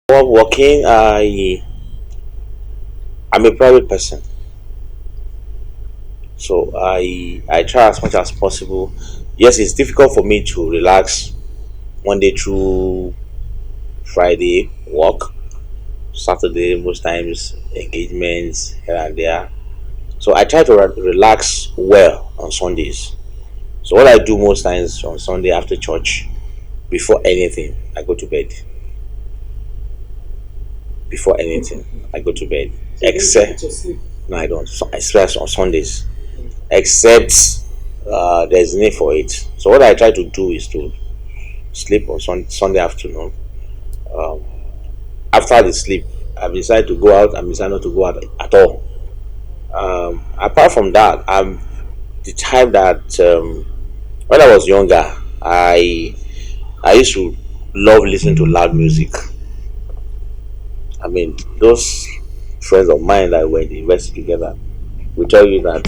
While working, I'm a private person, so I try as much as possible. Yes, it's difficult for me to relax Monday through Friday work, Saturday most times engagements here and there. So I try to relax well on Sundays. So what I do most times on Sunday after church, before anything, I go to bed. Before anything, I go to bed. Except no, I don't. So I swear on Sundays. Except there's need for it. So what I try to do is to sleep on Sunday afternoon. Um, After the sleep, I decide to go out. I decide not to go out at all. Apart from that, I'm the type that when I was younger, I used to love listening to loud music. I mean, those friends of mine that were in the university together will tell you that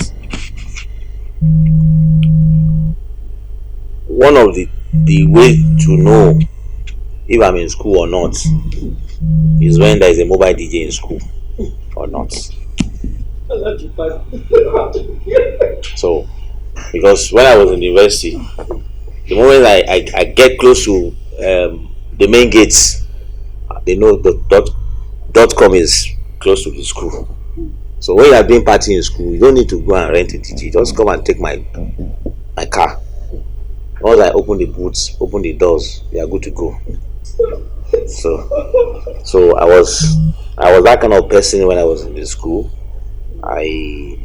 one of the way to know if I'm in school or not is when there is a mobile DJ in school or not. So, because when I was in the university, the moment I get close to the main gates, they know the dot com is close to the school. So when you are doing party in school, you don't need to go and rent a DJ. Just come and take my car. Once I open the boots, open the doors, you are good to go. So I was that kind of person when I was in the school. I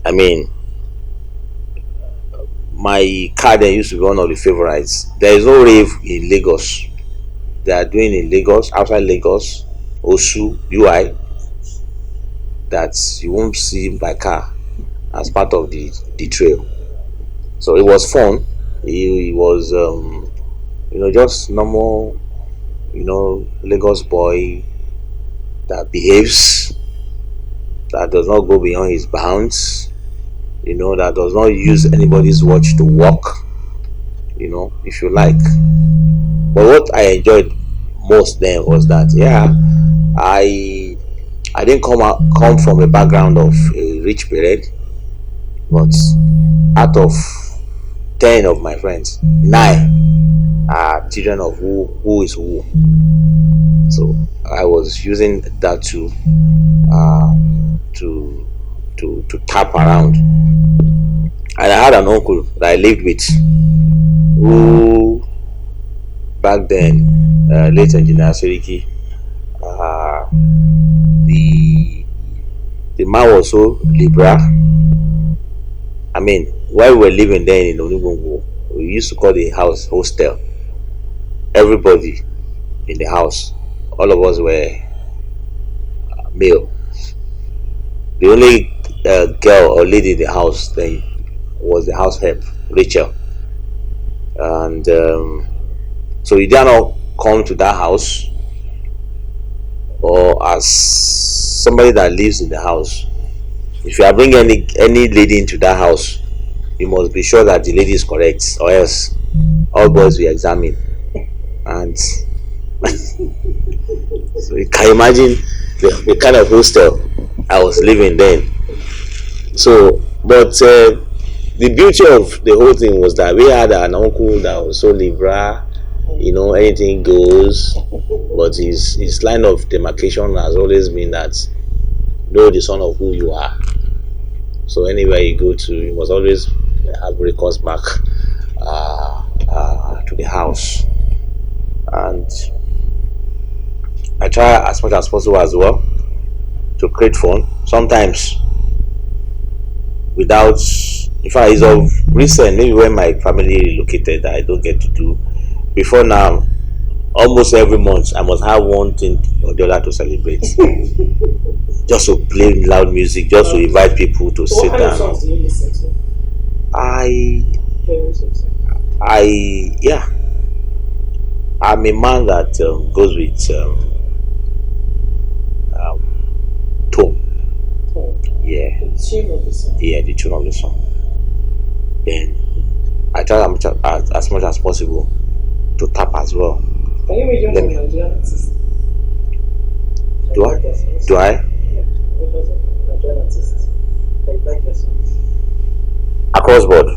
I mean, my car then used to be one of the favorites. There is no rave in Lagos. They are doing in Lagos, outside Lagos, Osu, UI, that you won't see my car as part of the trail. So it was fun. It was just normal, Lagos boy that behaves, that does not go beyond his bounds, that does not use anybody's watch to walk, if you like. But what I enjoyed most then was that, yeah, I I didn't come from a background of a rich parent, but out of 10 of my friends, 9 are children of who is who. So I was using that uh, to to tap around. And I had an uncle that I lived with who back then, late engineer Seriki, uh, the the man was so liberal. I mean, while we were living there in Onigungu, we used to call the house hostel. Everybody in the house, all of us were male. The only girl or lady in the house then was the house help, Rachel. And so you dare not come to that house, or as somebody that lives in the house. If you are bringing any lady into that house, you must be sure that the lady is correct, or else all boys will examine. And so you can imagine the kind of hostel I was living then. So, but the beauty of the whole thing was that we had an uncle that was so liberal, anything goes. But his line of demarcation has always been that know the son of who you are. So anywhere you go to, you must always have recourse back to the house. And I try as much as possible as well to create fun. Sometimes without, in fact, it's of recent, maybe when my family relocated, I don't get to do. Before now, almost every month, I must have one thing or the other to celebrate. Just to play loud music, just to invite people to sit down. I, yeah, I'm a man that goes with tone. Yeah, yeah, the tune of the song. Then I try as much as possible to tap as well. Let me. Do I? Do I? Across board.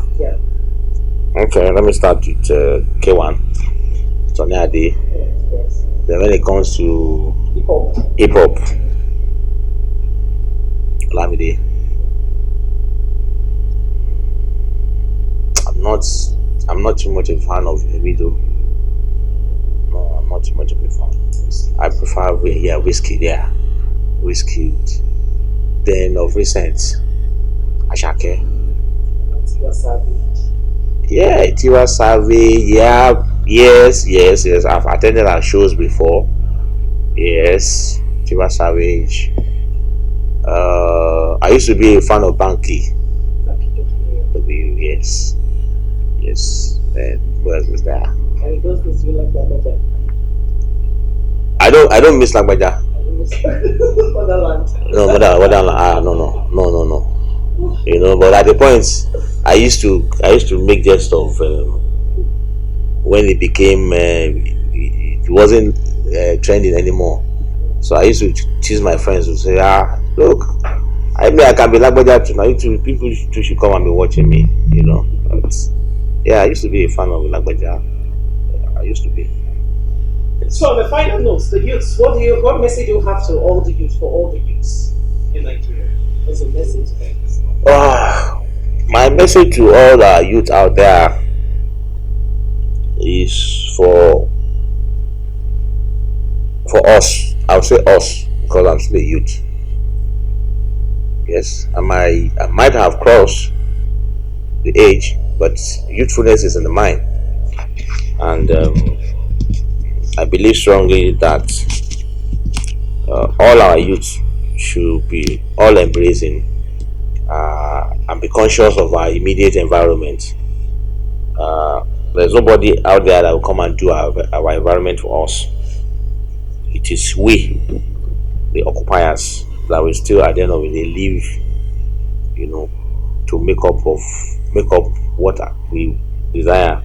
Okay, let me start with K1, Sonny Ade. Then when it comes to hip hop, Olamide. I'm not. I'm not too much a fan of Davido. No, I'm not too much of a fan. I prefer yeah, whiskey. Yeah, whiskey. Then of recent, Ashake. Yeah, Tiwa Savage. Yeah, yes. I've attended our shows before. Yes, Tiwa Savage. I used to be a fan of Banky. Yes, yes. And who else was there? I don't miss Lagbaja. No, no. But at the point, I used to make jest of when it became it wasn't trending anymore. So I used to tease my friends to say, look, I mean I can be Lagbaja too. Now you two people too should come and be watching me. But, yeah, I used to be a fan of Lagbaja. I used to be. So on the final notes, the youths, what message you have to all the youth for all the youths in Nigeria? What's a message? My message to all the youth out there is for us. I'll say us because I'm still a youth. Yes, I might have crossed the age, but youthfulness is in the mind, and I believe strongly that all our youth should be all embracing and be conscious of our immediate environment. There's nobody out there that will come and do our environment for us. It is we, the occupiers, that will still at the end of the day live, to make up what we desire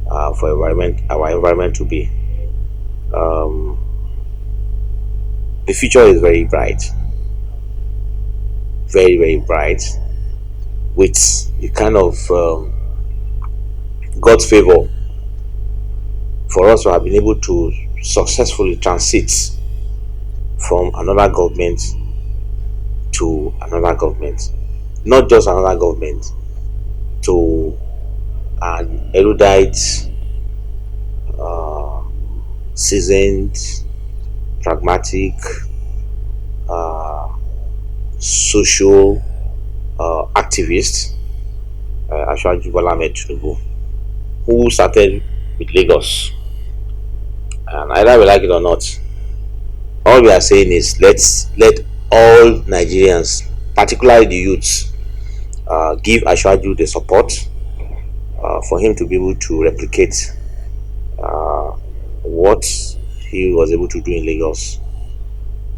for our environment to be. Um, the future is very bright, very bright, with the kind of God's favor for us to have been able to successfully transit from another government to another government, not just another government, to an erudite, uh, seasoned, pragmatic, uh, social activist, Ashwaju Bola Ahmed Tinubu, who started with Lagos. And either we like it or not, all we are saying is let all Nigerians, particularly the youths, give Ashwaju the support for him to be able to replicate uh, what he was able to do in Lagos,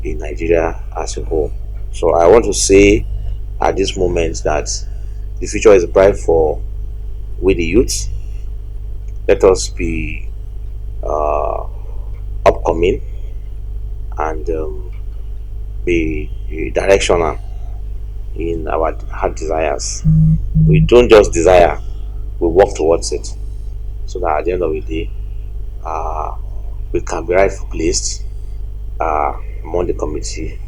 in Nigeria as a whole. So I want to say at this moment that the future is bright for we the youth. Let us be upcoming and be directional in our heart desires. We don't just desire, we work towards it, so that at the end of the day, uh, we can be rightfully placed among the community